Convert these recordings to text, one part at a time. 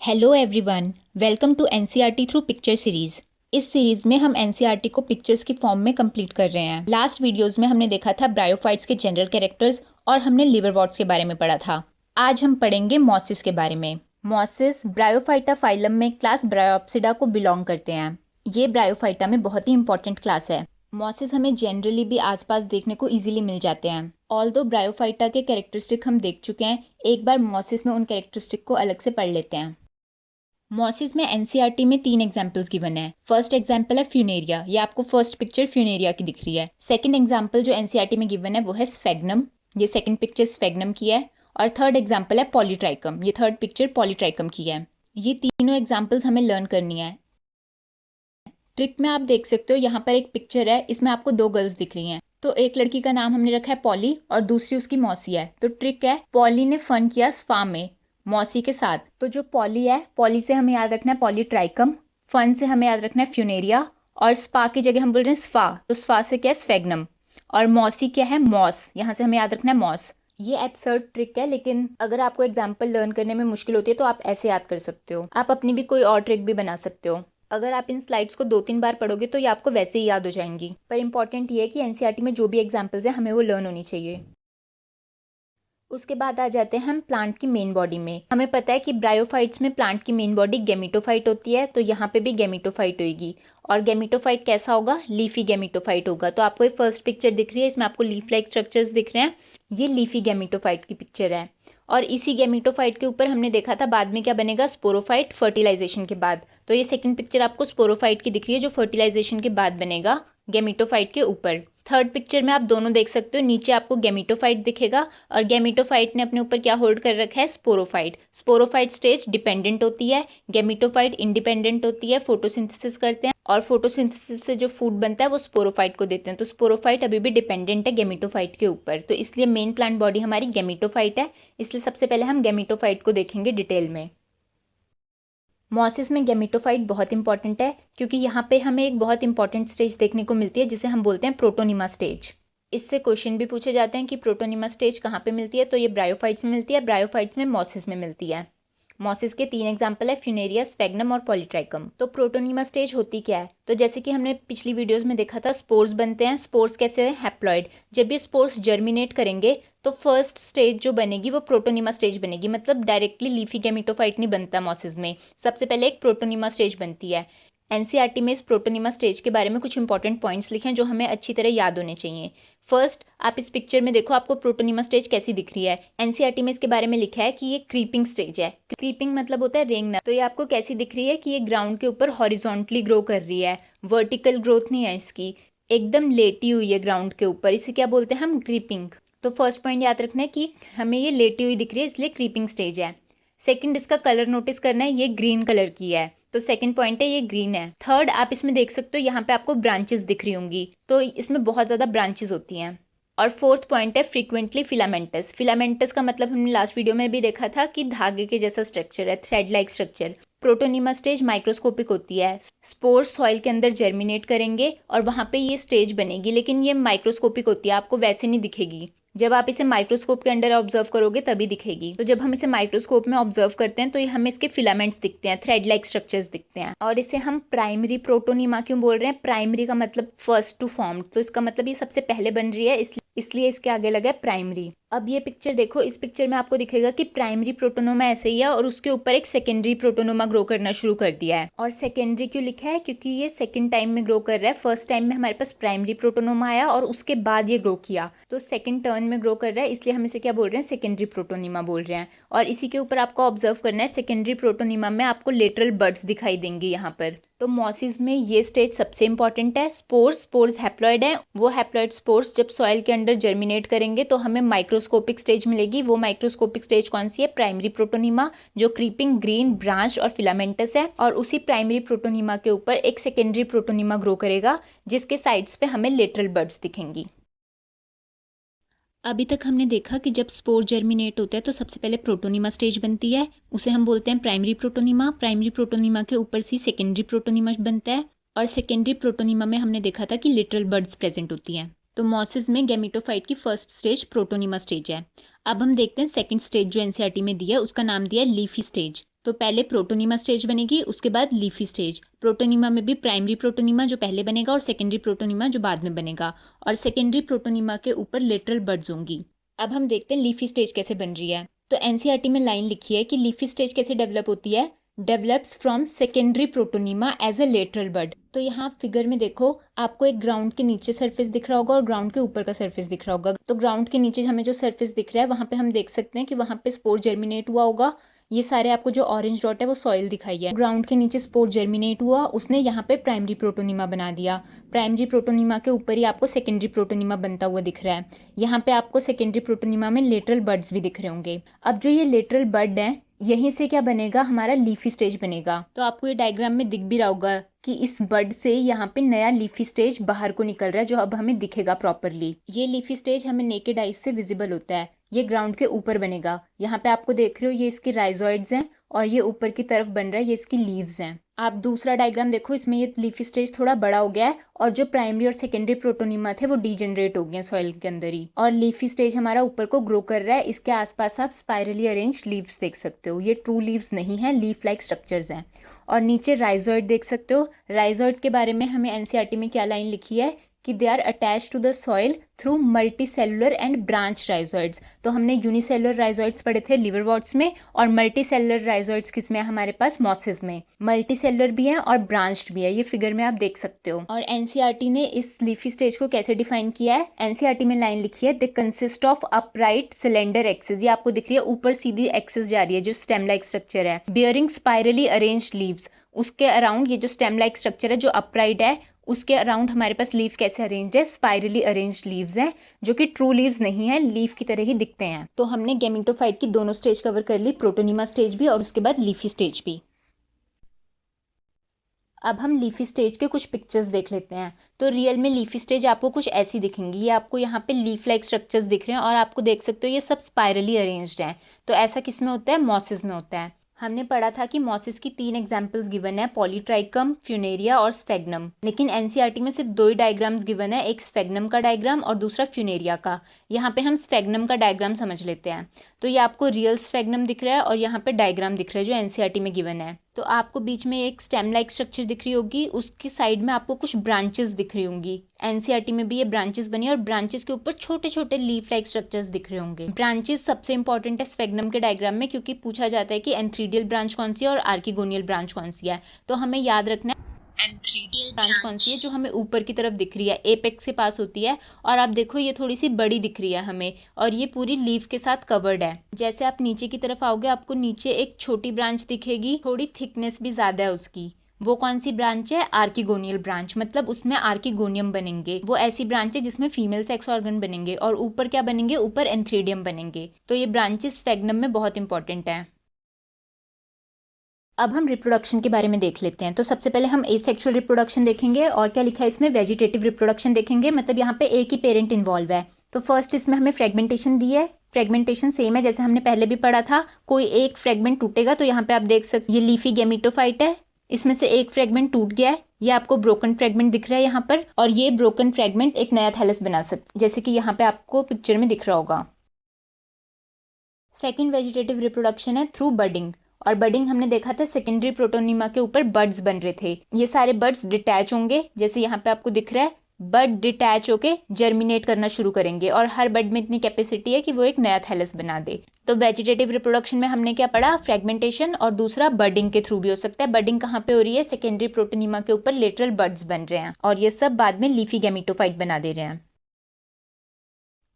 Hello everyone, welcome to NCERT through picture series. इस series में हम एनसीईआरटी को पिक्चर्स की फॉर्म में कंप्लीट कर रहे हैं। लास्ट वीडियोस में हमने देखा था ब्रायोफाइट्स के जनरल कैरेक्टर्स और हमने लिवरवॉर्ट्स के बारे में पढ़ा था। आज हम पढ़ेंगे मॉसिस के बारे में। मॉसिस ब्रायोफाइटा फाइलम में क्लास ब्रायोप्सिडा को बिलोंग करते हैं। ये ब्रायोफाइटा में बहुत ही इंपॉर्टेंट क्लास है। मॉसिस हमें जनरली भी आसपास देखने को इजीली मिल जाते हैं। ऑल्दो ब्रायोफाइटा के कैरेक्टरिस्टिक हम देख चुके हैं, एक बार मॉसिस में उन कैरेक्टरिस्टिक को अलग से पढ़ लेते हैं। मॉसिस में एनसीईआरटी में 3 एग्जाम्पल्स गिवन है। फर्स्ट एग्जाम्पल है फ्यूनेरिया, ये आपको फर्स्ट पिक्चर फ्यूनेरिया की दिख रही है। सेकंड एग्जाम्पल जो एनसीईआरटी में गिवन है वो है स्फेग्नम, ये सेकंड पिक्चर स्फेग्नम की है। और थर्ड एग्जाम्पल है पॉलीट्राइकम, ये थर्ड पिक्चर पॉलीट्राइकम की है। ये तीनों एग्जाम्पल्स हमें लर्न करनी है। ट्रिक में आप देख सकते हो यहाँ पर एक पिक्चर है, इसमें आपको 2 गर्ल्स दिख रही हैं। तो एक लड़की का नाम हमने रखा है पॉली और दूसरी उसकी मौसी है। तो ट्रिक है, पॉली ने फन किया स्पा में मौसी के साथ। तो जो पॉली है, पॉली से हमें याद रखना है पॉलीट्राइकम, फन से हमें याद रखना है फ्यूनेरिया और स्पा की जगह हम बोल रहे हैं स्फा, तो स्फा से क्या है स्फेग्नम। और मौसी क्या है मॉस, यहाँ से हमें याद रखना है मॉस। ये एब्सर्ड ट्रिक है, लेकिन अगर आपको एग्जाम्पल लर्न करने में मुश्किल होती है तो आप ऐसे याद कर सकते हो। आप अपनी भी कोई और ट्रिक भी बना सकते हो। अगर आप इन स्लाइड्स को 2-3 बार पढ़ोगे तो ये आपको वैसे ही याद हो जाएंगी। पर इंपॉर्टेंट ये है कि एनसीईआरटी में जो भी एग्जाम्पल्स हैं हमें वो लर्न होनी चाहिए। उसके बाद आ जाते हैं हम प्लांट की मेन बॉडी में। हमें पता है कि ब्रायोफाइट्स में प्लांट की मेन बॉडी गेमिटोफाइट होती है, तो यहाँ पे भी गेमिटोफाइट होगी। और गेमिटोफाइट कैसा होगा? लीफी गेमिटोफाइट होगा। तो आपको ये फर्स्ट पिक्चर दिख रही है, इसमें आपको लीफ लाइक स्ट्रक्चर्स दिख रहे हैं, ये लीफी गेमिटोफाइट की पिक्चर है। और इसी गेमिटोफाइट के ऊपर हमने देखा था बाद में क्या बनेगा, स्पोरोफाइट, फर्टिलाइजेशन के बाद। तो ये सेकंड पिक्चर आपको स्पोरोफाइट की दिख रही है जो फर्टिलाइजेशन के बाद बनेगा गेमिटोफाइट के ऊपर। थर्ड पिक्चर में आप दोनों देख सकते हो, नीचे आपको गेमिटोफाइट दिखेगा और गेमिटोफाइट ने अपने ऊपर क्या होल्ड कर रखा है, स्पोरोफाइट। स्पोरोफाइट स्टेज डिपेंडेंट होती है, गेमिटोफाइट इंडिपेंडेंट होती है, फोटोसिंथेसिस करते हैं और फोटोसिंथेसिस से जो फूड बनता है वो स्पोरोफाइट को देते हैं। तो स्पोरोफाइट अभी भी डिपेंडेंट है गेमिटोफाइट के ऊपर, तो इसलिए मेन प्लांट बॉडी हमारी गेमिटोफाइट है। इसलिए सबसे पहले हम गेमिटोफाइट को देखेंगे डिटेल में। मॉसिस में गेमिटोफाइट बहुत इंपॉर्टेंट है क्योंकि यहाँ पे हमें एक बहुत इंपॉर्टेंट स्टेज देखने को मिलती है जिसे हम बोलते हैं प्रोटोनिमा स्टेज। इससे क्वेश्चन भी पूछे जाते हैं कि प्रोटोनिमा स्टेज कहाँ पे मिलती है, तो ये ब्रायोफाइट्स में मिलती है, ब्रायोफाइट्स में मॉसिस में मिलती है। मॉसिस के 3 एग्जाम्पल है, फ्यूनेरिया, स्फेग्नम और पॉलीट्राइकम। तो प्रोटोनिमा स्टेज होती क्या है? तो जैसे कि हमने पिछली वीडियोस में देखा था, स्पोर्स बनते हैं। स्पोर्स कैसे हैं? हैप्लॉइड। जब ये स्पोर्स जर्मिनेट करेंगे तो फर्स्ट स्टेज जो बनेगी वो प्रोटोनिमा स्टेज बनेगी, मतलब डायरेक्टली लीफी गेमिटोफाइट नहीं बनता मॉसिस में, सबसे पहले एक प्रोटोनिमा स्टेज बनती है। एनसीईआरटी में इस प्रोटोनिमा स्टेज के बारे में कुछ इंपॉर्टेंट पॉइंट्स लिखे हैं जो हमें अच्छी तरह याद होने चाहिए। फर्स्ट, आप इस पिक्चर में देखो, आपको प्रोटोनिमा स्टेज कैसी दिख रही है। एनसीईआरटी में इसके बारे में लिखा है कि ये क्रीपिंग स्टेज है। क्रीपिंग मतलब होता है रेंगना। तो ये आपको कैसी दिख रही है कि ये ग्राउंड के ऊपर हॉरिजॉन्टली ग्रो कर रही है, वर्टिकल ग्रोथ नहीं है इसकी, एकदम लेटी हुई है ग्राउंड के ऊपर। इसे क्या बोलते हैं हम? क्रीपिंग। तो फर्स्ट पॉइंट याद रखना है कि हमें ये लेटी हुई दिख रही है, इसलिए क्रीपिंग स्टेज है। सेकंड, इसका कलर नोटिस करना है, ये ग्रीन कलर की है, तो सेकंड पॉइंट है ये ग्रीन है। थर्ड, आप इसमें देख सकते हो यहाँ पे आपको ब्रांचेस दिख रही होंगी, तो इसमें बहुत ज़्यादा ब्रांचेस होती हैं। और फोर्थ पॉइंट है फ्रीक्वेंटली फिलामेंटस। फिलामेंटस का मतलब हमने लास्ट वीडियो में भी देखा था कि धागे के जैसा स्ट्रक्चर है, thread like structure. Protonema stage microscopic होती है। स्पोर्स सॉइल के अंदर जर्मिनेट करेंगे और वहाँ पे ये स्टेज बनेगी, लेकिन ये माइक्रोस्कोपिक होती है, आपको वैसे नहीं दिखेगी। जब आप इसे माइक्रोस्कोप के अंडर ऑब्जर्व करोगे तभी दिखेगी। तो जब हम इसे माइक्रोस्कोप में ऑब्जर्व करते हैं तो ये हमें इसके फिलामेंट्स दिखते हैं, थ्रेड लाइक स्ट्रक्चर्स दिखते हैं। और इसे हम प्राइमरी प्रोटोनिमा क्यों बोल रहे हैं? प्राइमरी का मतलब फर्स्ट टू फॉर्म, तो इसका मतलब ये सबसे पहले बन रही है, इसलिए इसके आगे लगा है प्राइमरी। अब ये पिक्चर देखो, इस पिक्चर में आपको दिखेगा कि प्राइमरी प्रोटोनोमा ऐसे ही है और उसके ऊपर एक सेकेंडरी प्रोटोनोमा ग्रो करना शुरू कर दिया है। और सेकेंडरी क्यों लिखा है? क्योंकि ये सेकंड टाइम में ग्रो कर रहा है। फर्स्ट टाइम में हमारे पास प्राइमरी प्रोटोनोमा आया और उसके बाद ये ग्रो किया, तो सेकंड टर्न में ग्रो कर रहा है, इसलिए हम इसे क्या बोल रहे हैं? सेकेंडरी प्रोटोनिमा बोल रहे हैं। और इसी के ऊपर आपको ऑब्जर्व करना है, सेकेंडरी प्रोटोनिमा में आपको लेटरल बड्स दिखाई देंगे यहाँ पर। तो मॉसिस में ये स्टेज सबसे इंपॉर्टेंट है। स्पोर्स हैप्लॉइड है, वो हैप्लॉइड स्पोर्स जब सॉइल के अंदर जर्मिनेट करेंगे तो हमें माइक्रोस्कोपिक स्टेज मिलेगी। वो माइक्रोस्कोपिक स्टेज कौन सी है? प्राइमरी प्रोटोनिमा, जो क्रीपिंग, ग्रीन, ब्रांच और फिलामेंटस है। और उसी प्राइमरी प्रोटोनिमा के ऊपर एक सेकेंडरी प्रोटोनिमा ग्रो करेगा जिसके साइड्स पे हमें लेटरल बड्स दिखेंगी। अभी तक हमने देखा कि जब स्पोर जर्मिनेट होता है तो सबसे पहले प्रोटोनिमा स्टेज बनती है, उसे हम बोलते हैं प्राइमरी प्रोटोनिमा। प्राइमरी प्रोटोनिमा के ऊपर से सेकेंडरी प्रोटोनिमा बनता है और सेकेंडरी प्रोटोनिमा में हमने देखा था कि लिटरल बर्ड्स प्रेजेंट होती हैं। तो मॉसिस में गेमिटोफाइट की फर्स्ट स्टेज प्रोटोनिमा स्टेज है। अब हम देखते हैं सेकंड स्टेज जो एनसीईआरटी में दिया है, उसका नाम दिया है लीफी स्टेज। तो पहले प्रोटोनीमा स्टेज बनेगी, उसके बाद लीफी स्टेज। प्रोटोनीमा में भी प्राइमरी प्रोटोनीमा जो पहले बनेगा और सेकेंडरी प्रोटोनीमा जो बाद में बनेगा, और सेकेंडरी प्रोटोनीमा के ऊपर लेटरल बड्स होंगी। अब हम देखते हैं लीफी स्टेज कैसे बन रही है। तो एनसीईआरटी में लाइन लिखी है कि लीफी स्टेज कैसे डेवलप होती है, develops from secondary protonema as a lateral bud. तो यहाँ फिगर में देखो, आपको एक ग्राउंड के नीचे सरफेस दिख रहा होगा और ग्राउंड के ऊपर का सरफेस दिख रहा होगा। तो ग्राउंड के नीचे हमें जो सरफेस दिख रहा है वहाँ पे हम देख सकते हैं कि वहाँ पे स्पोर जर्मिनेट हुआ होगा। ये सारे आपको जो ऑरेंज डॉट है वो सॉइल दिखाई है। ग्राउंड के नीचे स्पोर जर्मिनेट हुआ, उसने यहाँ पे प्राइमरी प्रोटोनीमा बना दिया। प्राइमरी प्रोटोनीमा के ऊपर ही आपको सेकेंडरी प्रोटोनीमा बनता हुआ दिख रहा है। यहाँ पे आपको सेकेंडरी प्रोटोनीमा में लेटरल बड्स भी दिख रहे होंगे। अब जो ये लेटरल बड है, यहीं से क्या बनेगा, हमारा लीफी स्टेज बनेगा। तो आपको ये डायग्राम में दिख भी रहा होगा कि इस बड से यहाँ पे नया लीफी स्टेज बाहर को निकल रहा है, जो अब हमें दिखेगा प्रॉपरली। ये लीफी स्टेज हमें नेकेड आइज से विजिबल होता है। ये ग्राउंड के ऊपर बनेगा। यहाँ पे आपको देख रहे हो ये इसके राइजोइड्स हैं और ये ऊपर की तरफ बन रहा है, ये इसकी लीव्स हैं। आप दूसरा डायग्राम देखो, इसमें ये लीफी स्टेज थोड़ा बड़ा हो गया है और जो प्राइमरी और सेकेंडरी प्रोटोनीमा थे वो डीजेनरेट हो गए सॉइल के अंदर ही, और लीफी स्टेज हमारा ऊपर को ग्रो कर रहा है। इसके आसपास आप स्पाइरली अरेंज लीव्स देख सकते हो। ये ट्रू लीव्स नहीं है, लीफ लाइक स्ट्रक्चर्स हैं। और नीचे राइजोइड देख सकते हो। राइजोइड के बारे में हमें एनसीईआरटी में क्या लाइन लिखी है कि they are attach to the soil through multi cellular and branch rhizoids. तो हमने यूनिसेलुलर राइजोइड्स पढ़े थे लिवरवॉर्ट्स में, और मल्टी सेलुलर राइजोइड्स किसमें है हमारे पास, मॉसेस में। मल्टी सेलुलर भी है और ब्रांच्ड भी है, ये फिगर में आप देख सकते हो। और एनसीईआरटी ने इस लीफी स्टेज को कैसे डिफाइन किया है, एनसीईआरटी में लाइन लिखी है, they consist of upright cylinder axis. ये आपको दिख रही है, ऊपर सीधी एक्सिस जा रही है जो स्टेम लाइक स्ट्रक्चर है, बियरिंग स्पाइरली अरेंज्ड लीव्स। उसके अराउंड ये जो स्टेम लाइक स्ट्रक्चर है जो अपराइट है, उसके अराउंड हमारे पास लीफ कैसे अरेंज्ड है, स्पाइरली अरेंज्ड लीव्स हैं, जो कि ट्रू लीव्स नहीं है, लीफ की तरह ही दिखते हैं। तो हमने गेमेटोफाइट की दोनों स्टेज कवर कर ली, प्रोटोनीमा स्टेज भी और उसके बाद लीफी स्टेज भी। अब हम लीफी स्टेज के कुछ पिक्चर्स देख लेते हैं। तो रियल में लीफी स्टेज आपको कुछ ऐसी दिखेंगी। ये आपको यहाँ पे लीफ लाइक स्ट्रक्चर्स दिख रहे हैं और आपको देख सकते हो ये सब स्पाइरली अरेंज्ड हैं। तो ऐसा किस में होता है, मॉसेस में होता है। हमने पढ़ा था कि मॉसेस की 3 एग्जाम्पल्स गिवन है, पॉलीट्राइकम, फ्यूनेरिया और स्फेग्नम। लेकिन एनसीईआरटी में सिर्फ 2 ही डायग्राम्स गिवन है, एक स्फेग्नम का डायग्राम और दूसरा फ्यूनेरिया का। यहाँ पे हम स्फेग्नम का डायग्राम समझ लेते हैं। तो ये आपको रियल स्फेग्नम दिख रहा है और यहाँ पे डायग्राम दिख रहा है जो एनसीईआरटी में गिवन है। तो आपको बीच में एक स्टेम लाइक स्ट्रक्चर दिख रही होगी, उसकी साइड में आपको कुछ ब्रांचेस दिख रही होंगी। एनसीईआरटी में भी ये ब्रांचेस बनी और ब्रांचेस के ऊपर छोटे छोटे लीफ लाइक स्ट्रक्चर्स दिख रहे होंगे। ब्रांचेस सबसे इंपॉर्टेंट है स्फेग्नम के डायग्राम में, क्योंकि पूछा जाता है कि एंथ्रीडियल ब्रांच कौन सी है और आर्किगोनियल ब्रांच कौन सी है। तो हमें याद रखना है एंथ्रीडियल ब्रांच कौन सी है, जो हमें ऊपर की तरफ दिख रही है, एपेक्स से पास होती है। और आप देखो ये थोड़ी सी बड़ी दिख रही है हमें, और ये पूरी लीफ के साथ कवर्ड है। जैसे आप नीचे की तरफ आओगे आपको नीचे एक छोटी ब्रांच दिखेगी, थोड़ी थिकनेस भी ज़्यादा है उसकी। वो कौन सी ब्रांच है, आर्किगोनियल ब्रांच, मतलब उसमें आर्किगोनियम बनेंगे। वो ऐसी ब्रांच है जिसमें फीमेल सेक्स ऑर्गन बनेंगे, और ऊपर क्या बनेंगे, ऊपर एंथ्रीडियम बनेंगे। तो ये ब्रांचेस स्फेग्नम में बहुत इंपॉर्टेंट है। अब हम रिप्रोडक्शन के बारे में देख लेते हैं। तो सबसे पहले हम एसेक्सुअल रिप्रोडक्शन देखेंगे, और क्या लिखा है इसमें, वेजिटेटिव रिप्रोडक्शन देखेंगे, मतलब यहाँ पे एक ही पेरेंट इन्वॉल्व है। तो फर्स्ट इसमें हमें फ्रेगमेंटेशन दी है। फ्रेगमेंटेशन सेम है जैसे हमने पहले भी पढ़ा था, कोई एक फ्रेगमेंट टूटेगा। तो यहाँ पे आप देख सकते, ये लीफी गेमिटोफाइट है, इसमें से एक फ्रेगमेंट टूट गया है, ये आपको ब्रोकन फ्रेगमेंट दिख रहा है यहाँ पर, और ये ब्रोकन फ्रेगमेंट एक नया थैलस बना सकते, जैसे कि यहाँ पे आपको पिक्चर में दिख रहा होगा। सेकेंड वेजिटेटिव रिप्रोडक्शन है थ्रू बडिंग, और बडिंग हमने देखा था सेकेंडरी प्रोटोनीमा के ऊपर बर्ड्स बन रहे थे। ये सारे बर्ड्स डिटैच होंगे, जैसे यहाँ पे आपको दिख रहा है, बर्ड डिटैच होके जर्मिनेट करना शुरू करेंगे, और हर बर्ड में इतनी कैपेसिटी है कि वो एक नया थैलस बना दे। तो वेजिटेटिव रिप्रोडक्शन में हमने क्या पढ़ा, फ्रेगमेंटेशन, और दूसरा बर्डिंग के थ्रू भी हो सकता है। बर्डिंग कहाँ पे हो रही है, सेकेंडरी प्रोटोनीमा के ऊपर लेटरल बर्ड्स बन रहे हैं, और ये सब बाद में लीफी गेमिटोफाइट बना दे रहे हैं।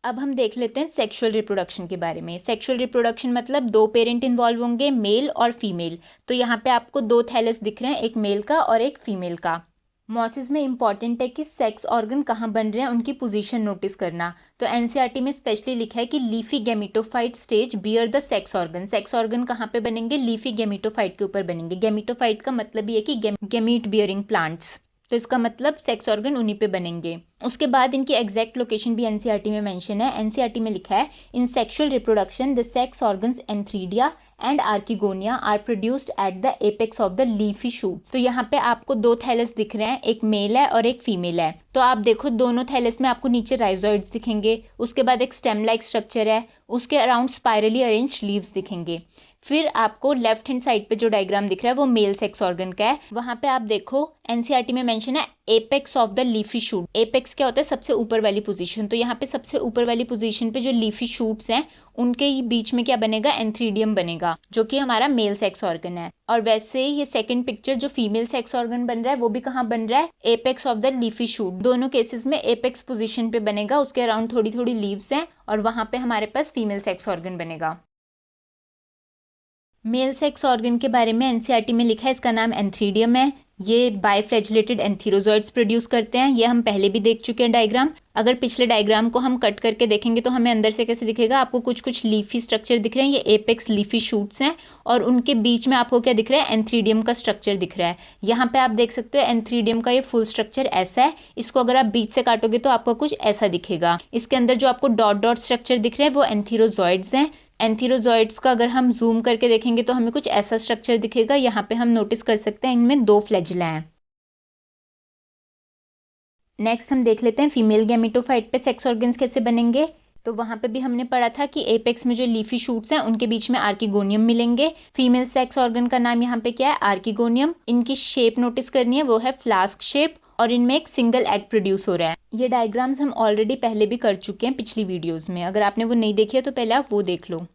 अब हम देख लेते हैं सेक्सुअल रिप्रोडक्शन के बारे में। सेक्सुअल रिप्रोडक्शन मतलब 2 पेरेंट इन्वॉल्व होंगे, मेल और फीमेल। तो यहाँ पे आपको 2 थैलस दिख रहे हैं, एक मेल का और एक फीमेल का। मॉसिस में इंपॉर्टेंट है कि सेक्स ऑर्गन कहाँ बन रहे हैं, उनकी पोजीशन नोटिस करना। तो एनसीईआरटी में स्पेशली लिखा है कि leafy gametophyte stage bear the sex organ. Sex organ कहाँ पे बनेंगे, लीफी गेमिटोफाइट के ऊपर बनेंगे। गेमिटोफाइट का मतलब ये है कि गेमीट बियरिंग प्लांट्स, तो इसका मतलब सेक्स ऑर्गन उन्हीं पे बनेंगे। उसके बाद इनकी एग्जैक्ट लोकेशन भी एनसीईआरटी में मेंशन है। एनसीईआरटी में लिखा है in sexual reproduction the sex organs antheridia and archegonia are produced at the apex of the leafy shoot. तो यहाँ पे आपको दो थैलस दिख रहे हैं, एक मेल है और एक फीमेल है। तो आप देखो दोनों थैलस में आपको नीचे राइजोइड्स दिखेंगे, उसके बाद एक स्टेम लाइक स्ट्रक्चर है, उसके अराउंड स्पाइरली अरेंज्ड लीव्स दिखेंगे। फिर आपको लेफ्ट हैंड साइड पे जो डायग्राम दिख रहा है वो मेल सेक्स ऑर्गन का है। वहां पे आप देखो एनसीईआरटी में मेंशन है apex of the leafy shoot. Apex क्या होता है? सबसे ऊपर वाली पोजीशन। तो यहाँ पे सबसे ऊपर वाली पोजीशन पे जो लीफी शूट्स हैं उनके बीच में क्या बनेगा? एंथ्रीडियम बनेगा, जो कि हमारा मेल सेक्स ऑर्गन है। और वैसे ही ये सेकंड पिक्चर जो फीमेल सेक्स ऑर्गन बन रहा है वो भी कहाँ बन रहा है? Apex of the leafy shoot. दोनों केसेस में एपेक्स पोजीशन पे बनेगा, उसके अराउंड थोड़ी थोड़ी लीव्स हैं और वहां पे हमारे पास फीमेल सेक्स ऑर्गन बनेगा। मेल सेक्स ऑर्गन के बारे में एनसीईआरटी में लिखा है इसका नाम एंथ्रीडियम है। ये बाइफ्लैजिलेटेड एंथीरोजॉइड्स प्रोड्यूस करते हैं। ये हम पहले भी देख चुके हैं डायग्राम। अगर पिछले डायग्राम को हम कट करके देखेंगे तो हमें अंदर से कैसे दिखेगा? आपको कुछ कुछ लीफी स्ट्रक्चर दिख रहे हैं, ये एपेक्स लीफी शूट्स हैं और उनके बीच में आपको क्या दिख रहा है? एंथ्रीडियम का स्ट्रक्चर दिख रहा है। यहाँ पे आप देख सकते हो एंथ्रीडियम का ये फुल स्ट्रक्चर ऐसा है। इसको अगर आप बीच से काटोगे तो आपको कुछ ऐसा दिखेगा। इसके अंदर जो आपको डॉट डॉट स्ट्रक्चर दिख रहे हैं वो एंथीरोजॉइड्स हैं। एंथीरोजॉइड्स का अगर हम जूम करके देखेंगे तो हमें कुछ ऐसा स्ट्रक्चर दिखेगा। यहाँ पे हम नोटिस कर सकते हैं इनमें दो फ्लैजिला हैं। नेक्स्ट हम देख लेते हैं फीमेल गैमेटोफाइट पे सेक्स ऑर्गन्स कैसे बनेंगे। तो वहां पे भी हमने पढ़ा था कि एपेक्स में जो लीफी शूट्स हैं उनके बीच में आर्किगोनियम मिलेंगे। फीमेल सेक्स ऑर्गन का नाम यहाँ पे क्या है? आर्किगोनियम। इनकी शेप नोटिस करनी है, वो है फ्लास्क शेप और इनमें एक सिंगल एग प्रोड्यूस हो रहा है। ये डायग्राम्स हम ऑलरेडी पहले भी कर चुके हैं पिछली वीडियोस में। अगर आपने वो नहीं देखी है तो पहले आप वो देख लो।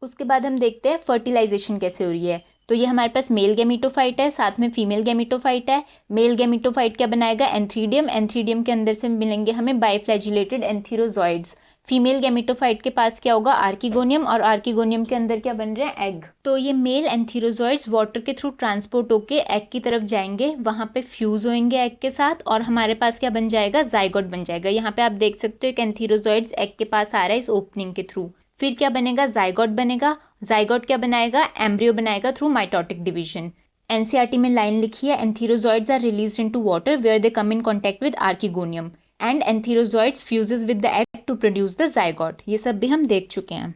उसके बाद हम देखते हैं फर्टिलाइजेशन कैसे हो रही है। तो ये हमारे पास मेल गैमेटोफाइट है, साथ में फीमेल गैमेटोफाइट है। मेल गैमेटोफाइट क्या बनाएगा? एंथ्रीडियम। एंथ्रीडियम के अंदर से मिलेंगे हमें बाइफ्लैजिलेटेड एंथीरोजॉइड्स। फीमेल गैमेटोफाइट के पास क्या होगा? आर्किगोनियम। और आर्किगोनियम के अंदर क्या बन रहे हैं? एग। तो ये मेल एंथीरोजॉइड्स वाटर के थ्रू ट्रांसपोर्ट होके एग की तरफ जाएंगे, वहां पे फ्यूज होंगे एग के साथ और हमारे पास क्या बन जाएगा? जाइगोट बन जाएगा। यहाँ पे आप देख सकते हो एक एंथीरोजॉइड्स एग के पास आ रहा है इस ओपनिंग के थ्रू। फिर क्या बनेगा? जाइगोट बनेगा। जाइगोट क्या बनाएगा? एम्ब्रियो बनाएगा थ्रू माइटोटिक डिवीजन। एनसीईआरटी में लाइन लिखी है antherozoids are released into water where they come in contact with archegonium and antherozoids fuses with the egg to produce the zygote. ये सब भी हम देख चुके हैं।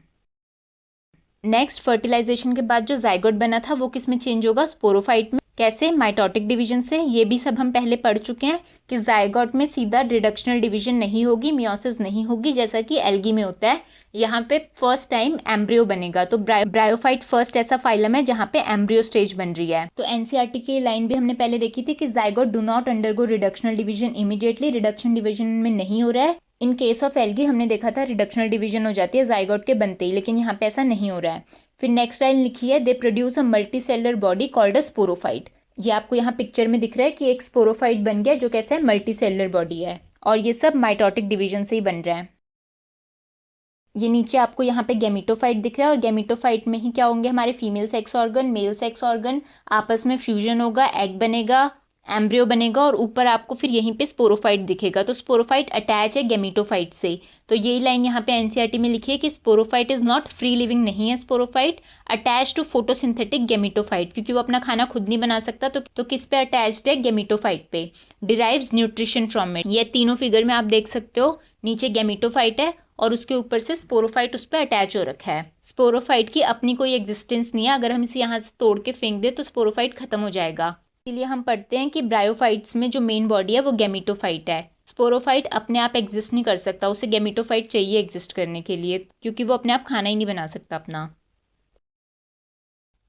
नेक्स्ट फर्टिलाइजेशन के बाद जो जाइगोट बना था वो किस में चेंज होगा? स्पोरोफाइट में। कैसे? माइटोटिक डिवीजन से। ये भी सब हम पहले पढ़ चुके हैं कि जाइगोट में सीधा रिडक्शनल डिवीजन नहीं होगी, मियोसिस नहीं होगी जैसा कि एल्गी में होता है। यहाँ पे फर्स्ट टाइम एम्ब्रियो बनेगा। तो ब्रायोफाइट फर्स्ट ऐसा फाइलम है जहाँ पे एम्ब्रियो स्टेज बन रही है। तो एनसीईआरटी की लाइन भी हमने पहले देखी थी कि zygote do not undergo reductional division immediately. Reduction division में नहीं हो रहा है। इन केस ऑफ एल्गी हमने देखा था रिडक्शनल डिवीजन हो जाती है जाइगोट के बनते ही, लेकिन यहाँ पे ऐसा नहीं हो रहा है। फिर नेक्स्ट लाइन लिखी है they produce a multi cellular body called a sporophyte. ये आपको यहाँ पिक्चर में दिख रहा है कि एक स्पोरोफाइट बन गया जो कैसा है? मल्टी सेलर बॉडी है और ये सब माइटोटिक डिवीजन से ही बन रहा है। ये नीचे आपको यहाँ पे गैमेटोफाइट दिख रहा है और गैमेटोफाइट में ही क्या होंगे? हमारे female sex organ, male sex organ, आपस में फ्यूजन होगा, एग बनेगा, एम्ब्रियो बनेगा और ऊपर आपको फिर यहीं पे स्पोरोफाइट दिखेगा। तो स्पोरोफाइट अटैच है गैमेटोफाइट से। तो यही लाइन यहाँ पे एनसीईआरटी में लिखी है कि sporophyte is not free living, नहीं है sporophyte, attach to photosynthetic gametophyte, क्योंकि वो अपना खाना खुद नहीं बना सकता। तो किस पे अटैच्ड है? गैमेटोफाइट पे। Derives nutrition from it. ये तीनों फिगर में आप देख सकते हो, नीचे गैमेटोफाइट है और उसके ऊपर से स्पोरोफाइट उस पर अटैच हो रखा है। स्पोरोफाइट की अपनी कोई एग्जिस्टेंस नहीं है। अगर हम इसे यहाँ से तोड़ के फेंक दे तो स्पोरोफाइट खत्म हो जाएगा। इसलिए हम पढ़ते हैं कि ब्रायोफाइट्स में जो मेन बॉडी है वो गैमेटोफाइट है। स्पोरोफाइट अपने आप एग्जिस्ट नहीं कर सकता, उसे गैमेटोफाइट चाहिए एग्जिस्ट करने के लिए, क्योंकि वो अपने आप खाना ही नहीं बना सकता अपना।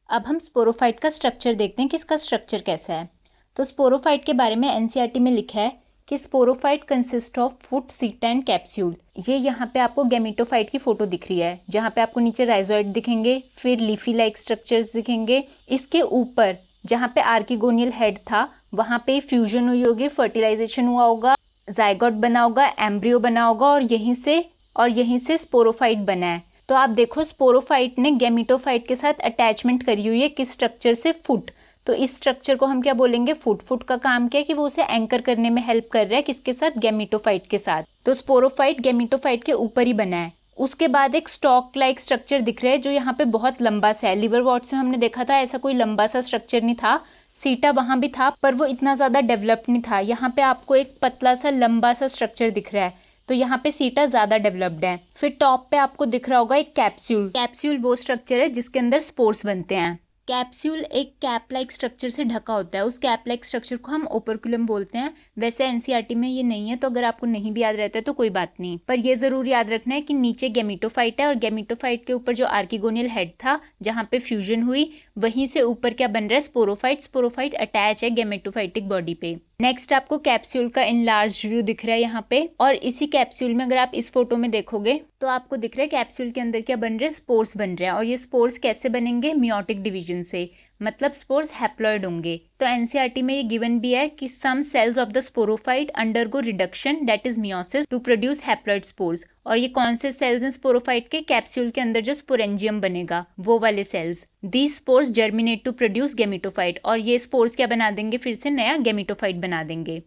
अब हम स्पोरोफाइट का स्ट्रक्चर देखते हैं कि इसका स्ट्रक्चर कैसा है। तो स्पोरोफाइट के बारे में एनसीईआरटी में लिखा है कि स्पोरोफाइट कंसिस्ट ऑफ फुट, सीटा एंड कैप्सूल। ये यहाँ पे आपको गैमेटोफाइट की फोटो दिख रही है जहाँ पे आपको नीचे राइजोइड दिखेंगे, फिर लीफी लाइक स्ट्रक्चर्स दिखेंगे। इसके ऊपर जहाँ पे आर्किगोनियल हेड था वहाँ पे फ्यूजन हुई होगी, फर्टिलाइजेशन हुआ होगा, जाइगोट बना होगा, एम्ब्रियो बना होगा और यहीं से स्पोरोफाइट बना है। तो आप देखो स्पोरोफाइट ने गैमेटोफाइट के साथ अटैचमेंट करी हुई है किस स्ट्रक्चर से? फुट। तो इस स्ट्रक्चर को हम क्या बोलेंगे? फुट। फुट का काम क्या है कि वो उसे एंकर करने में हेल्प कर रहा है, किसके साथ? गैमेटोफाइट के साथ। तो स्पोरोफाइट गैमेटोफाइट के ऊपर ही बना है। उसके बाद एक स्टॉक लाइक स्ट्रक्चर दिख रहा है जो यहाँ पे बहुत लंबा सा है। लिवर वॉट्स में हमने देखा था ऐसा कोई लंबा सा स्ट्रक्चर नहीं था, सीटा वहाँ भी था पर वो इतना ज़्यादा डेवलप्ड नहीं था। यहाँ पे आपको एक पतला सा लंबा सा स्ट्रक्चर दिख रहा है, तो यहाँ पे सीटा ज़्यादा डेवलप्ड है। फिर टॉप पे आपको दिख रहा होगा एक कैप्सूल। कैप्सूल वो स्ट्रक्चर है जिसके अंदर स्पोर्स बनते हैं। कैप्सूल एक कैप लाइक स्ट्रक्चर से ढका होता है। उस कैप लाइक स्ट्रक्चर को हम ओपर्कुलम बोलते हैं। वैसे एनसीईआरटी में ये नहीं है, तो अगर आपको नहीं भी याद रहता है तो कोई बात नहीं, पर ये जरूर याद रखना है कि नीचे गेमिटोफाइट है और गेमिटोफाइट के ऊपर जो आर्किगोनियल हेड था जहाँ पे फ्यूजन हुई, वहीं से ऊपर क्या बन रहा है, स्पोरोफाइट। स्पोरोफाइट अटैच है गेमेटोफाइटिक बॉडी पे। नेक्स्ट आपको कैप्सूल का इनलार्ज व्यू दिख रहा है यहाँ पे, और इसी कैप्सूल में अगर आप इस फोटो में देखोगे तो आपको दिख रहा है कैप्सूल के अंदर क्या बन रहा है, स्पोर्स बन रहे हैं। और ये स्पोर्स कैसे बनेंगे, मियोटिक डिवीजन से, मतलब स्पोर्स हैप्लॉइड होंगे। तो एनसीईआरटी में ये गिवन भी है कि some cells of the sporophyte undergo reduction that is meiosis to produce haploid spores. और ये कौन से सेल्स हैं स्पोरोफाइट के, कैप्सूल के अंदर जो स्पोरेंजियम बनेगा वो वाले cells. These spores germinate to produce gametophyte, और ये स्पोर्स क्या बना देंगे, फिर से नया गेमिटोफाइट बना देंगे।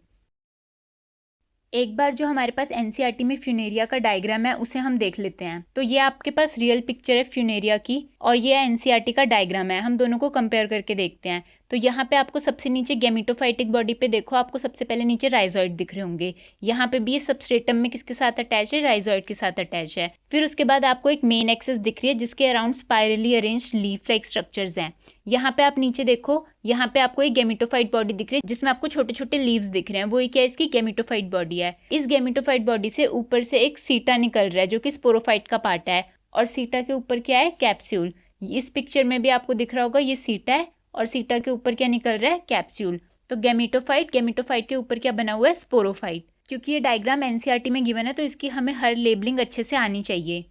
एक बार जो हमारे पास एनसीईआरटी में फ्यूनेरिया का डायग्राम है उसे हम देख लेते हैं। तो ये आपके पास रियल पिक्चर है फ्यूनेरिया की, और ये एनसीईआरटी का डायग्राम है। हम दोनों को कंपेयर करके देखते हैं। तो यहाँ पे आपको सबसे नीचे गेमिटोफाइटिक बॉडी पे देखो, आपको सबसे पहले नीचे राइजोइड दिख रहे होंगे। यहाँ पे भी ये सबस्ट्रेटम में किसके साथ अटैच है, राइजोइड के साथ अटैच है। फिर उसके बाद आपको एक मेन एक्सिस दिख रही है जिसके around spirally arrange leaf like structures हैं। यहाँ पे आप नीचे देखो, यहाँ पे आपको एक गेमिटोफाइट बॉडी दिख रही है जिसमें आपको छोटे छोटे लीव्स दिख रहे हैं, वो क्या, इसकी गेमिटोफाइट बॉडी है। इस गेमिटोफाइट बॉडी से ऊपर से एक सीटा निकल रहा है जो कि स्पोरोफाइट का पार्ट है, और सीटा के ऊपर क्या है, कैप्सूल। इस पिक्चर में भी आपको दिख रहा होगा ये सीटा है, और सीटा के ऊपर क्या निकल रहा है, कैप्सूल। तो गेमिटोफाइट, गेमिटोफाइट के ऊपर क्या बना हुआ है, स्पोरोफाइट। क्योंकि ये डायग्राम एनसीईआरटी में गिवन है तो इसकी हमें हर लेबलिंग अच्छे से आनी चाहिए।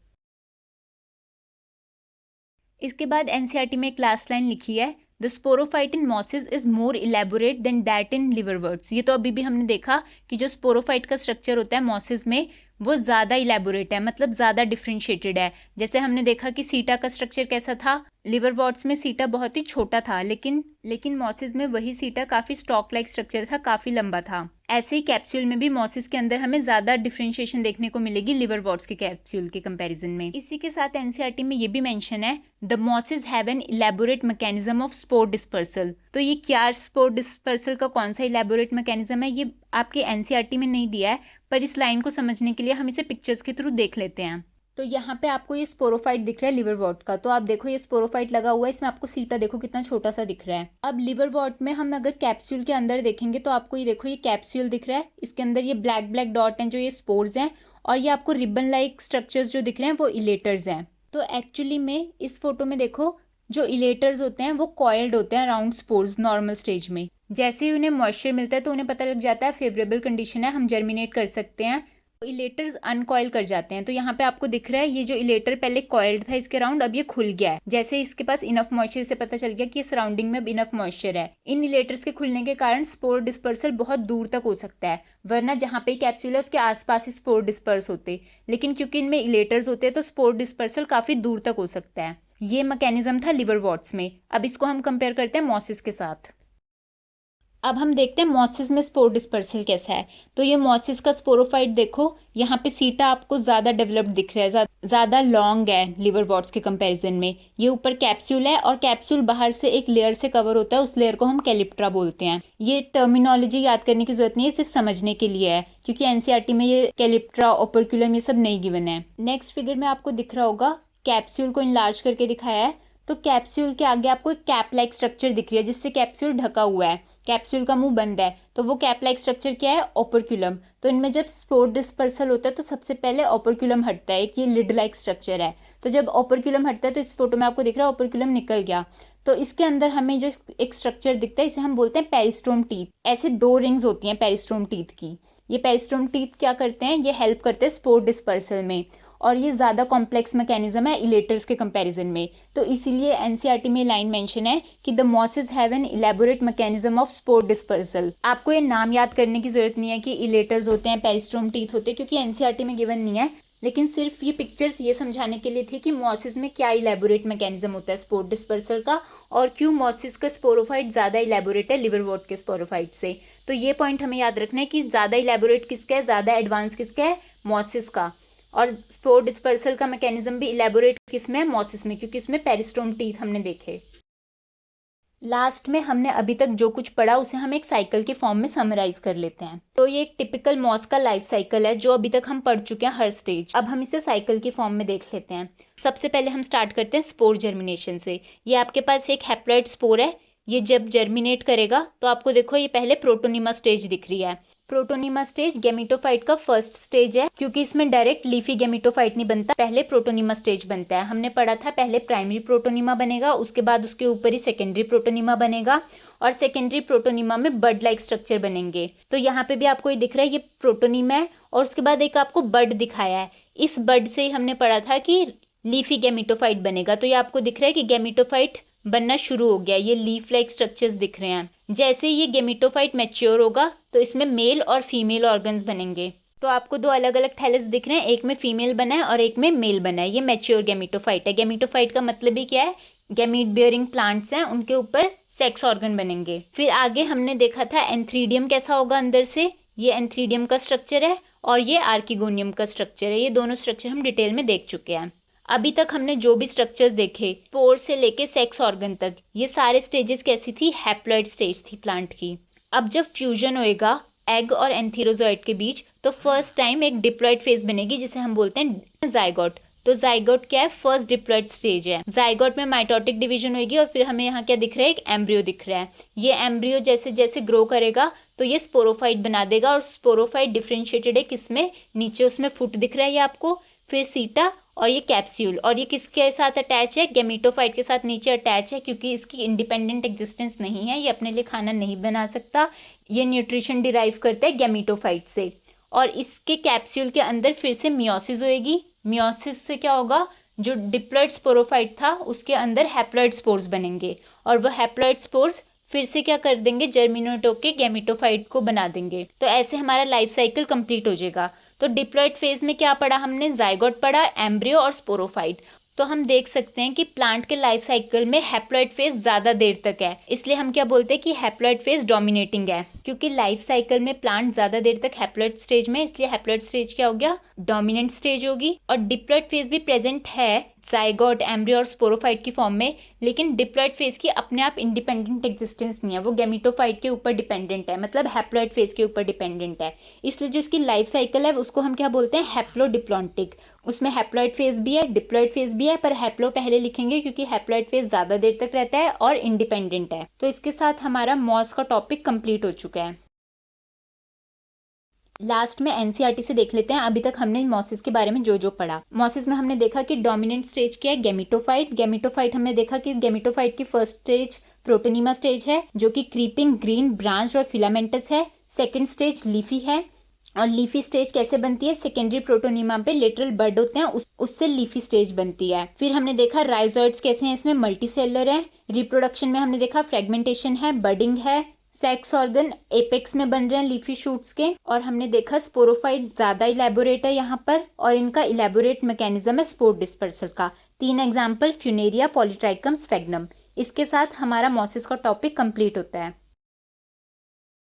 इसके बाद एनसीईआरटी में एक लास्ट लाइन लिखी है, the sporophyte in mosses is more elaborate than that in liverworts. ये तो अभी भी हमने देखा कि जो स्पोरोफाइट का स्ट्रक्चर होता है मॉसिस में वो ज़्यादा इलेबोरेट है, मतलब ज़्यादा डिफ्रेंशिएटेड है। जैसे हमने देखा कि सीटा का स्ट्रक्चर कैसा था, लिवरवर्ट्स में सीटा बहुत ही छोटा था, लेकिन मॉसिस में वही सीटा काफ़ी स्टॉक लाइक स्ट्रक्चर था, काफ़ी लंबा था। ऐसे ही कैप्सूल में भी मॉसिस के अंदर हमें ज़्यादा डिफ्रेंशिएशन देखने को मिलेगी लिवरवर्ट्स के कैप्सूल के कंपैरिजन में। इसी के साथ एनसीईआरटी में ये भी मेंशन है, the mosses have an elaborate mechanism of spore dispersal. तो ये क्या स्पोर डिस्पर्सल का कौन सा इलेबोरेट मैकेनिज्म है, ये आपके एनसीईआरटी में नहीं दिया है, पर इस लाइन को समझने के लिए हम इसे पिक्चर्स के थ्रू देख लेते हैं। तो यहाँ पे आपको ये स्पोरोफाइट दिख रहा है लिवरवॉर्ट का, तो आप देखो ये स्पोरोफाइट लगा हुआ है, इसमें आपको सीटा देखो कितना छोटा सा दिख रहा है। अब लिवरवॉर्ट में हम अगर कैप्सूल के अंदर देखेंगे तो आपको ये देखो ये कैप्सूल दिख रहा है, इसके अंदर ये ब्लैक ब्लैक डॉट हैं जो ये स्पोर्स हैं, और ये आपको रिबन लाइक स्ट्रक्चर्स जो दिख रहे हैं वो इलेटर्स हैं। तो एक्चुअली में इस फोटो में देखो जो इलेटर्स होते हैं वो कॉइल्ड होते हैं अराउंड स्पोर्स नॉर्मल स्टेज में। जैसे ही उन्हें मॉइस्चर मिलता है तो उन्हें पता लग जाता है फेवरेबल कंडीशन है, हम जर्मिनेट कर सकते हैं, इलेटर्स अनकॉइल कर जाते हैं। तो यहाँ पे आपको दिख रहा है ये जो इलेटर पहले कॉइल्ड था इसके राउंड, अब ये खुल गया है। जैसे इसके पास इनफ मॉइस्चर से पता चल गया कि सराउंडिंग में इनफ मॉइस्चर है। इन इलेटर्स के खुलने के कारण स्पोर डिस्पर्सल बहुत दूर तक हो सकता है, वरना जहाँ पे कैप्सूल है उसके आसपास ही स्पोर डिस्पर्स होते, लेकिन क्योंकि इनमें इलेटर्स होते हैं तो स्पोर डिस्पर्सल काफी दूर तक हो सकता है। ये मैकेनिज्म था लिवरवॉर्ट्स में। अब इसको हम कंपेयर करते हैं मॉसिस के साथ। अब हम देखते हैं मॉसिस में स्पोर डिस्पर्सल कैसा है। तो ये मॉसिस का स्पोरोफाइट देखो, यहाँ पे सीटा आपको ज़्यादा डेवलप्ड दिख रहा है, ज़्यादा लॉन्ग है लिवरवॉर्ट्स के कंपैरिजन में। ये ऊपर कैप्सूल है और कैप्सूल बाहर से एक लेयर से कवर होता है, उस लेयर को हम कैलिप्ट्रा बोलते हैं। ये टर्मिनोलॉजी याद करने की जरूरत नहीं है, सिर्फ समझने के लिए है, क्योंकि एनसीईआरटी में ये कैलिप्ट्रा, ओपर्कुलम ये सब नहीं गिवन है। नेक्स्ट फिगर में आपको दिख रहा होगा कैप्सूल को इनलार्ज करके दिखाया है। तो कैप्सूल के आगे आपको एक कैप लाइक स्ट्रक्चर दिख रही है जिससे कैप्सूल ढका हुआ है, कैप्सूल का मुंह बंद है। तो वो कैप लाइक स्ट्रक्चर क्या है, ओपर्क्यूलम। तो इनमें जब स्पोर डिस्पर्सल होता है तो सबसे पहले ओपर्क्यूलम हटता है, एक ये लिड लाइक स्ट्रक्चर है। तो जब ओपर्क्यूलम हटता है तो इस फोटो में आपको दिख रहा है ओपर्क्यूलम निकल गया। तो इसके अंदर हमें जो एक स्ट्रक्चर दिखता है इसे हम बोलते हैं पेरिस्टोम टीथ। ऐसे 2 रिंग्स होती हैं पेरिस्टोम टीथ की। ये पेरिस्टोम टीथ क्या करते हैं, ये हेल्प करते हैं स्पोर डिस्पर्सल में, और ये ज़्यादा कॉम्प्लेक्स मैकेनिज्म है इलेटर्स के कंपैरिजन में। तो इसीलिए एनसीईआरटी में लाइन मेंशन है कि the mosses have an elaborate mechanism of spore dispersal. आपको ये नाम याद करने की जरूरत नहीं है कि इलेटर्स होते हैं, पेरिस्टोम टीथ होते हैं, क्योंकि एनसीईआरटी में गिवन नहीं है, लेकिन सिर्फ ये पिक्चर्स ये समझाने के लिए थी कि मॉसिस में क्या इलेबोरेट मैकेनिज्म होता है स्पोर डिस्पर्सल का, और क्यों मॉसिस का स्पोरोफाइट ज़्यादा इलेबोरेट है लिवरवॉर्ट के स्पोरोफाइट से। तो ये पॉइंट हमें याद रखना है कि ज़्यादा इलेबोरेट किसका है, ज़्यादा एडवांस किसका है, मॉसिस का। और स्पोर डिस्पर्सल का मैकेनिज्म भी इलेबोरेट किस में है, मॉसिस में, क्योंकि इसमें पेरिस्टोम टीथ हमने देखे। लास्ट में हमने अभी तक जो कुछ पढ़ा उसे हम एक साइकिल के फॉर्म में समराइज कर लेते हैं। तो ये एक टिपिकल मॉस का लाइफ साइकिल है जो अभी तक हम पढ़ चुके हैं हर स्टेज। अब हम इसे साइकिल के फॉर्म में देख लेते हैं। सबसे पहले हम स्टार्ट करते हैं स्पोर जर्मिनेशन से। ये आपके पास एक हैप्लॉइड स्पोर है। ये जब जर्मिनेट करेगा तो आपको देखो ये पहले प्रोटोनिमा स्टेज दिख रही है। प्रोटोनिमा स्टेज गैमेटोफाइट का फर्स्ट स्टेज है, क्योंकि इसमें डायरेक्ट लीफी गैमेटोफाइट नहीं बनता, पहले प्रोटोनिमा स्टेज बनता है। हमने पढ़ा था पहले प्राइमरी प्रोटोनिमा बनेगा, उसके बाद उसके ऊपर ही सेकेंडरी प्रोटोनिमा बनेगा और सेकेंडरी प्रोटोनिमा में बड लाइक स्ट्रक्चर बनेंगे। तो यहाँ पे भी आपको ये दिख रहा है ये प्रोटोनिमा है और उसके बाद एक आपको बड दिखाया है। इस बड से ही हमने पढ़ा था कि लीफी गैमेटोफाइट बनेगा। तो ये आपको दिख रहा है कि गैमेटोफाइट बनना शुरू हो गया, ये लीफ लाइक स्ट्रक्चर्स दिख रहे हैं। जैसे ये गैमेटोफाइट मैच्योर होगा तो इसमें मेल और फीमेल ऑर्गन्स बनेंगे। तो आपको दो अलग अलग थैलस दिख रहे हैं, एक में फीमेल बना है और एक में मेल बना है। ये मैच्योर गैमेटोफाइट है। गैमेटोफाइट का मतलब ही क्या है, गैमीट बियरिंग प्लांट्स हैं, उनके ऊपर सेक्स ऑर्गन बनेंगे। फिर आगे हमने देखा था एंथ्रीडियम कैसा होगा अंदर से। ये एंथ्रीडियम का स्ट्रक्चर है और ये आर्किगोनियम का स्ट्रक्चर है। ये दोनों स्ट्रक्चर हम डिटेल में देख चुके हैं। अभी तक हमने जो भी स्ट्रक्चर्स देखे स्पोर से लेके सेक्स ऑर्गन तक, ये सारे स्टेजेस कैसी थी, हैप्लॉइड स्टेज थी प्लांट की। अब जब फ्यूजन होएगा एग और एंथीरोजॉइड के बीच तो फर्स्ट टाइम एक डिप्लॉइड फेज बनेगी जिसे हम बोलते हैं जाइगोट। तो जाइगोट क्या है, फर्स्ट डिप्लॉइड स्टेज है। जाइगोट में माइटोटिक डिवीजन होगी और फिर हमें यहाँ क्या दिख रहा है, एक एम्ब्रियो दिख रहा है। ये एम्ब्रियो जैसे जैसे ग्रो करेगा तो ये स्पोरोफाइट बना देगा और स्पोरोफाइट डिफ्रेंशिएटेड है किसमें, नीचे उसमें फुट दिख रहा है ये आपको, फिर सीटा और ये कैप्सूल। और ये किसके साथ अटैच है, गैमेटोफाइट के साथ नीचे अटैच है, क्योंकि इसकी इंडिपेंडेंट एग्जिस्टेंस नहीं है, ये अपने लिए खाना नहीं बना सकता, ये न्यूट्रिशन डिराइव करता है गैमेटोफाइट से। और इसके कैप्सूल के अंदर फिर से मियोसिस होएगी। मियोसिस से क्या होगा, जो डिप्लॉइड स्पोरोफाइट था उसके अंदर हैप्लॉइड स्पोर्स बनेंगे और वो हैप्लॉइड स्पोर्स फिर से क्या कर देंगे, जर्मिनेट होके गैमेटोफाइट को बना देंगे। तो ऐसे हमारा लाइफ साइकिल कंप्लीट हो जाएगा। तो डिप्लॉइड फेज में क्या पढ़ा हमने, जाइगोट पढ़ा, एम्ब्रियो और स्पोरोफाइट। तो हम देख सकते हैं कि प्लांट के लाइफ साइकिल में हैप्लॉइड फेज ज़्यादा देर तक है, इसलिए हम क्या बोलते हैं कि हैप्लॉइड फेज डोमिनेटिंग है। क्योंकि लाइफ साइकिल में प्लांट ज़्यादा देर तक हैप्लॉइड स्टेज में, इसलिए हैप्लॉइड स्टेज क्या हो गया, डोमिनेंट स्टेज होगी। और डिप्लॉइड फेज भी प्रेजेंट है जाइगोट, एम्ब्रियो और स्पोरोफाइट की फॉर्म में, लेकिन डिप्लॉइड फेज की अपने आप इंडिपेंडेंट एग्जिस्टेंस नहीं है, वो गैमेटोफाइट के ऊपर डिपेंडेंट है, मतलब हैप्लॉइड फेज के ऊपर डिपेंडेंट है। इसलिए जो इसकी लाइफ साइकिल है उसको हम क्या बोलते हैं, हैप्लोडिप्लॉन्टिक। उसमें हैप्लॉइड फेज भी है, डिप्लॉइड फेज भी है, पर हैप्लो पहले लिखेंगे क्योंकि हैप्लॉइड फेज ज़्यादा देर तक रहता है और इंडिपेंडेंट है। तो इसके साथ हमारा मॉस का टॉपिक कंप्लीट हो चुका है। लास्ट में एनसीईआरटी से देख लेते हैं अभी तक हमने मॉसिस के बारे में जो जो पढ़ा। मॉसिस में हमने देखा कि डोमिनेंट स्टेज क्या है, गैमेटोफाइट। गैमेटोफाइट हमने देखा कि गैमेटोफाइट की फर्स्ट स्टेज प्रोटोनिमा स्टेज है जो कि क्रीपिंग, ग्रीन, ब्रांच और फिलामेंटस है। सेकंड स्टेज लीफी है। और लीफी स्टेज कैसे बनती है, सेकेंडरी प्रोटोनिमा पे लेटरल बड होते हैं उससे लीफी स्टेज बनती है। फिर हमने देखा राइजोइड्स कैसे हैं, इसमें मल्टीसेलर है। रिप्रोडक्शन में हमने देखा फ्रेगमेंटेशन है, बडिंग है, सेक्स ऑर्गन एपेक्स में बन रहे हैं लीफी शूट्स के। और हमने देखा स्पोरोफाइट ज्यादा इलेबोरेट है यहाँ पर और इनका इलेबोरेट मैकेनिज्म है स्पोर डिस्पर्सल का। 3 एग्जाम्पल फ्यूनेरिया, पॉलीट्राइकम, स्फेग्नम। इसके साथ हमारा मॉसिस का टॉपिक कंप्लीट होता है।